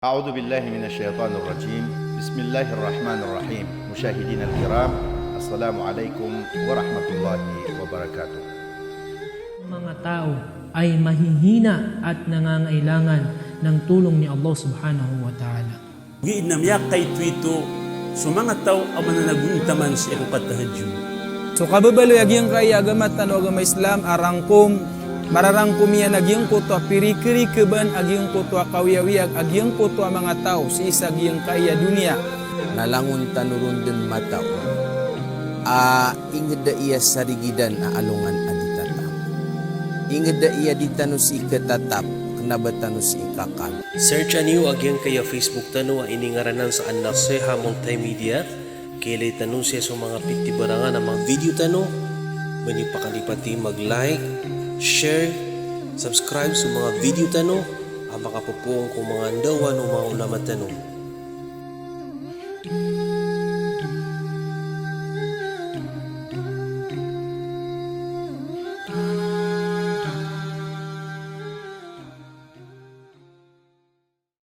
أعوذ بالله من الشيطان الرجيم بسم الله الرحمن الرحيم مشاهدينا الكرام السلام عليكم ورحمة الله وبركاته. Mga tao ay mahihina at nangangailangan ng tulong ni Allah subhanahu wa ta'ala. Giinamyak kay Twito, so mga tao ang mananaguntaman sa ikapatahadyo. So kababalo yagyang kaya agamat tano agama Islam arangkom mararangkom yan agyang kutwa pirikiri keban agyang kutwa kawiyawiyag agyang kutwa mga tao si isa agyang kaya dunia nalangun tanurun din matao ingeda iya sarigidan alungan aditatap ingeda iya ditanus ikatatap kenaba tanus ikakal. Search aniyo agyang kaya Facebook tano iningaranan sa An-Naseha Multimedia kilay tano siya sa mga piktibarangan ng mga video tano mani pakalipati mag-like, share, subscribe sa mga video tano ang makapupuong kung mga andawan o mga ulamat tano.